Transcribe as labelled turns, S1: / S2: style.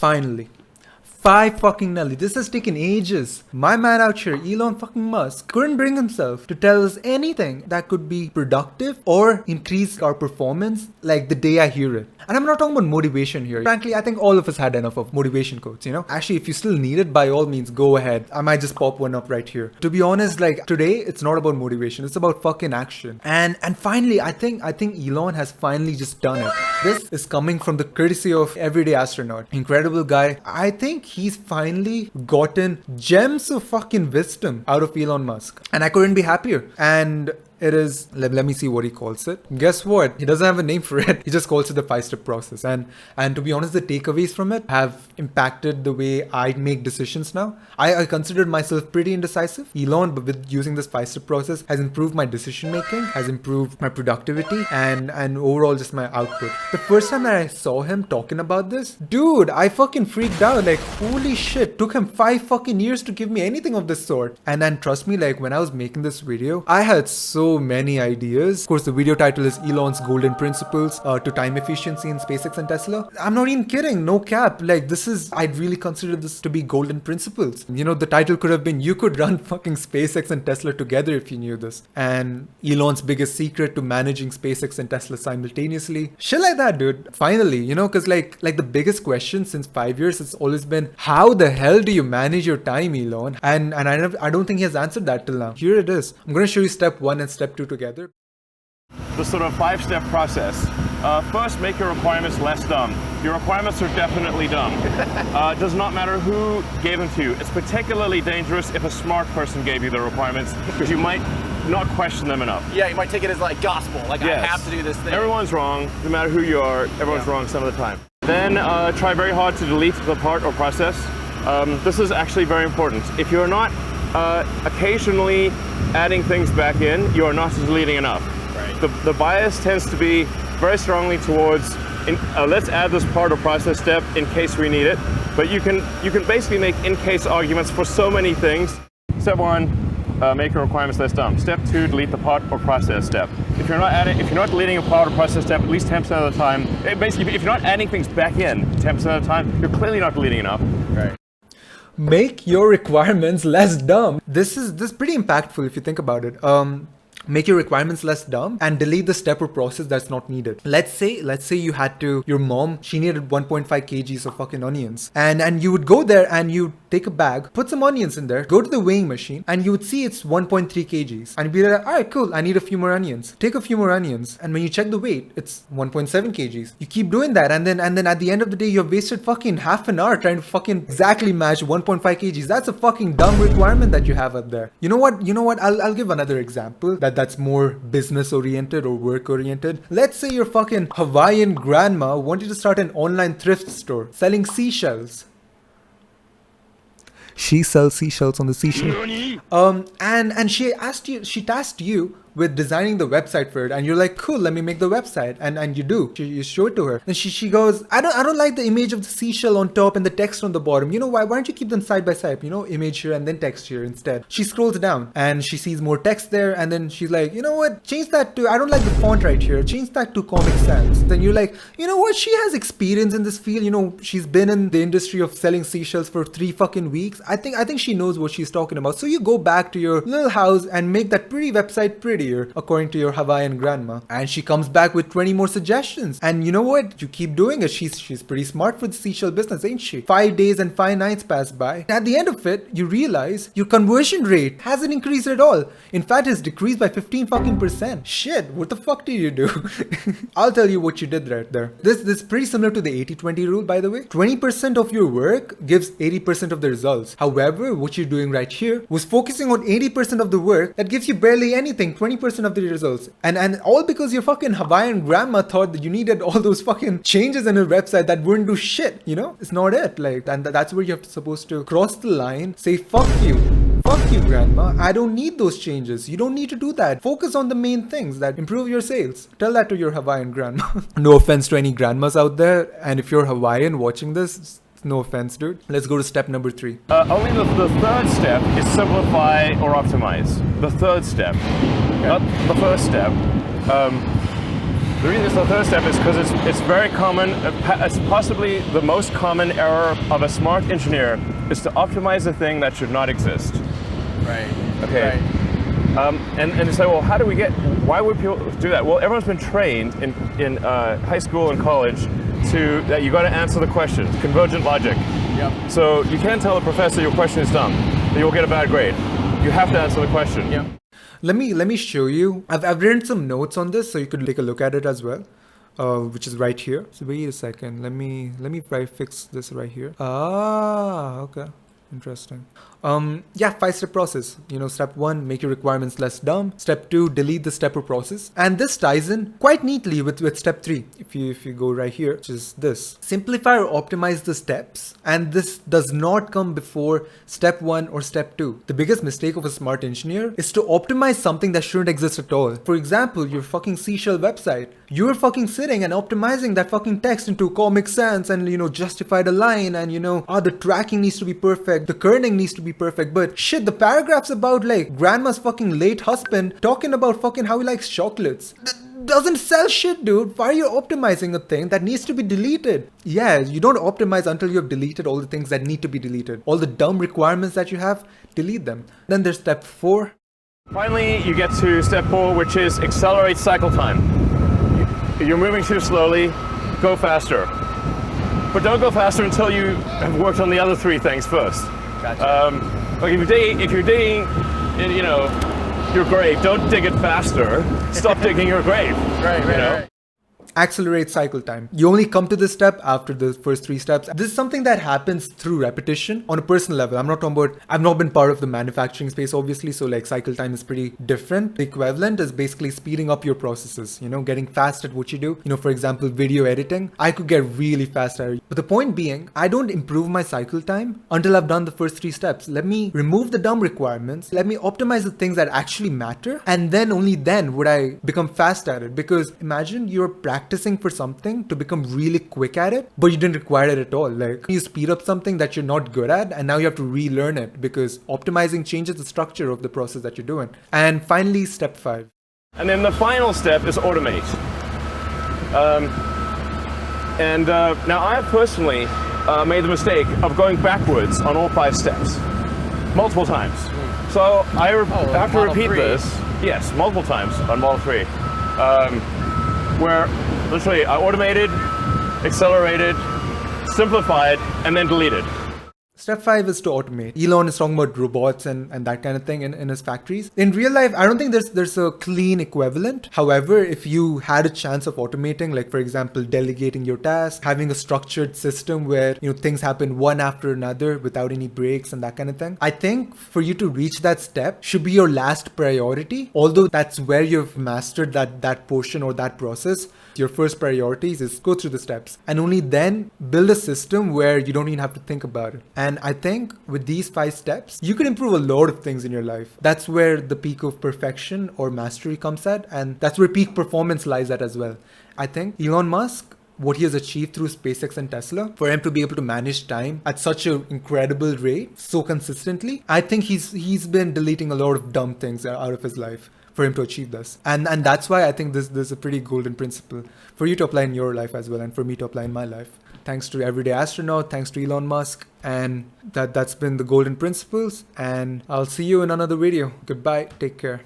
S1: Finally. 5 fucking Nelly. This has taken ages. My man out here, Elon fucking Musk, couldn't bring himself to tell us anything that could be productive or increase our performance like the day I hear it. And I'm not talking about motivation here. Frankly, I think all of us had enough of motivation quotes, you know? Actually, if you still need it, by all means, go ahead. I might just pop one up right here. To be honest, like today, it's not about motivation. It's about fucking action. And finally, I think Elon has finally just done it. This is coming from the courtesy of everyday astronaut. Incredible guy. I think he's finally gotten gems of fucking wisdom out of Elon Musk. And I couldn't be happier. And it is, let me see what he calls it. Guess what? He doesn't have a name for it. He just calls it the 5-step process. And to be honest, the takeaways from it have impacted the way I make decisions now. I considered myself pretty indecisive. Elon, but with using this 5-step process, has improved my decision making, has improved my productivity, and overall just my output. The first time that I saw him talking about this, dude, I fucking freaked out. Like, holy shit, took him 5 fucking years to give me anything of this sort. And then trust me, like when I was making this video, I had so many ideas. Of course, the video title is Elon's Golden Principles to Time Efficiency in SpaceX and Tesla. I'm not even kidding, no cap. Like this is, I'd really consider this to be golden principles. You know, the title could have been, you could run fucking SpaceX and Tesla together if you knew this. And Elon's biggest secret to managing SpaceX and Tesla simultaneously. Shit like that, dude. Finally, you know, because like the biggest question since 5 years has always been, how the hell do you manage your time, Elon? And I don't think he has answered that till now. Here it is. I'm going to show you step 1 and step 2 together.
S2: The sort of 5-step process. First, make your requirements less dumb. Your requirements are definitely dumb. It does not matter who gave them to you. It's particularly dangerous if a smart person gave you the requirements, because you might not question them enough.
S3: Yeah, you might take it as like gospel, like yes. I have to do this thing.
S2: Everyone's wrong, no matter who you are, everyone's wrong some of the time. Then try very hard to delete the part or process. This is actually very important. If you're not occasionally adding things back in, you are not deleting enough. Right. The bias tends to be very strongly towards let's add this part or process step in case we need it. But you can basically make in case arguments for so many things. Step 1, make your requirements less dumb. Step 2, delete the part or process step. If you're not deleting a part or process step at least 10% of the time, basically if you're not adding things back in 10% of the time, you're clearly not deleting enough.
S3: Right.
S1: Make your requirements less dumb. This is pretty impactful if you think about it. Make your requirements less dumb and delete the step or process that's not needed. Let's say you had to, your mom, she needed 1.5 kgs of fucking onions. And you would go there and you take a bag, put some onions in there, go to the weighing machine, and you would see it's 1.3 kgs. And you'd be like, all right, cool, I need a few more onions. Take a few more onions. And when you check the weight, it's 1.7 kgs. You keep doing that. And then at the end of the day, you've wasted fucking half an hour trying to fucking exactly match 1.5 kgs. That's a fucking dumb requirement that you have up there. You know what? I'll give another example that's more business oriented or work oriented. Let's say your fucking Hawaiian grandma wanted to start an online thrift store selling seashells. She sells seashells on the seashore. And she tasked you with designing the website for it, and you're like, cool, let me make the website, and you do. You show it to her, and she goes, I don't like the image of the seashell on top and the text on the bottom. You know why don't you keep them side by side? You know, image here and then text here instead. She scrolls down and she sees more text there, and then she's like, you know what, change that to, I don't like the font right here, change that to Comic Sans. Then you're like, you know what, she has experience in this field, you know, she's been in the industry of selling seashells for 3 fucking weeks. I think she knows what she's talking about. So you go back to your little house and make that pretty website prettier, according to your Hawaiian grandma. And she comes back with 20 more suggestions. And you know what? You keep doing it. She's pretty smart for the seashell business, ain't she? 5 days and 5 nights pass by. At the end of it, you realize your conversion rate hasn't increased at all. In fact, it's decreased by 15%. Shit, what the fuck did you do? I'll tell you what you did right there. This is pretty similar to the 80-20 rule, by the way. 20% of your work gives 80% of the results. However, what you're doing right here was focusing on 80% of the work that gives you barely anything, 20% of the results. And all because your fucking Hawaiian grandma thought that you needed all those fucking changes in her website that wouldn't do shit, you know? It's not it. Like, and that's where you're supposed to cross the line, say, fuck you. Fuck you, grandma. I don't need those changes. You don't need to do that. Focus on the main things that improve your sales. Tell that to your Hawaiian grandma. No offense to any grandmas out there. And if you're Hawaiian watching this, no offense, dude. Let's go to step number 3.
S2: Only the third step is simplify or optimize. The third step, not the first step. The reason it's the third step is because it's very common. It's possibly the most common error of a smart engineer is to optimize a thing that should not exist.
S3: Right.
S2: Okay.
S3: Right.
S2: And you say, well, how do we get? Why would people do that? Well, everyone's been trained in high school and college that you got to answer the question. Convergent logic.
S3: Yep.
S2: So you can't tell the professor your question is dumb, that you'll get a bad grade. You have to answer the question.
S3: Yep.
S1: Let me show you. I've written some notes on this, so you could take a look at it as well, which is right here. So wait a second. Let me try fix this right here. Okay. Interesting. Yeah, 5-step process. Step 1, make your requirements less dumb. Step 2, delete the step or process. And this ties in quite neatly with step 3. If you go right here, which is this. Simplify or optimize the steps. And this does not come before step 1 or step 2. The biggest mistake of a smart engineer is to optimize something that shouldn't exist at all. For example, your fucking seashell website. You're fucking sitting and optimizing that fucking text into Comic Sans and, justify the line and, the tracking needs to be perfect. The kerning needs to be perfect, but shit, the paragraphs about like grandma's fucking late husband talking about fucking how he likes chocolates doesn't sell shit, dude. Why are you optimizing a thing that needs to be deleted? Yeah, you don't optimize until you have deleted all the things that need to be deleted. All the dumb requirements that you have, delete them. Then there's step 4.
S2: Finally, you get to step 4, which is accelerate cycle time. You're moving too slowly, go faster. But don't go faster until you have worked on the other 3 things first.
S3: Gotcha.
S2: Like if you're digging, your grave, don't dig it faster. Stop digging your grave.
S3: Right.
S1: Accelerate cycle time. You only come to this step after the first 3 steps. This is something that happens through repetition on a personal level. I'm not talking about, I've not been part of the manufacturing space, obviously, so like cycle time is pretty different. The equivalent is basically speeding up your processes, getting fast at what you do. For example, video editing, I could get really fast at it. But the point being, I don't improve my cycle time until I've done the first 3 steps. Let me remove the dumb requirements. Let me optimize the things that actually matter. And then only then would I become fast at it. Because imagine you're practicing for something to become really quick at it, but you didn't require it at all. Like you speed up something that you're not good at and now you have to relearn it because optimizing changes the structure of the process that you're doing. And finally, step 5.
S2: And then the final step is automate. Now I have personally made the mistake of going backwards on all 5 steps multiple times. So I have to repeat this. Yes, multiple times on Model 3. Where literally I automated, accelerated, simplified, and then deleted.
S1: Step 5 is to automate. Elon is talking about robots and that kind of thing in his factories. In real life, I don't think there's a clean equivalent. However, if you had a chance of automating, like for example, delegating your tasks, having a structured system where things happen one after another without any breaks and that kind of thing, I think for you to reach that step should be your last priority. Although that's where you've mastered that portion or that process. Your first priorities is go through the steps and only then build a system where you don't even have to think about it. And I think with these 5 steps, you can improve a lot of things in your life. That's where the peak of perfection or mastery comes at. And that's where peak performance lies at as well. I think Elon Musk, what he has achieved through SpaceX and Tesla, for him to be able to manage time at such an incredible rate, so consistently, I think he's been deleting a lot of dumb things out of his life for him to achieve this. And that's why I think this is a pretty golden principle for you to apply in your life as well and for me to apply in my life. Thanks to Everyday Astronaut, thanks to Elon Musk, and that's been the golden principles, and I'll see you in another video. Goodbye, take care.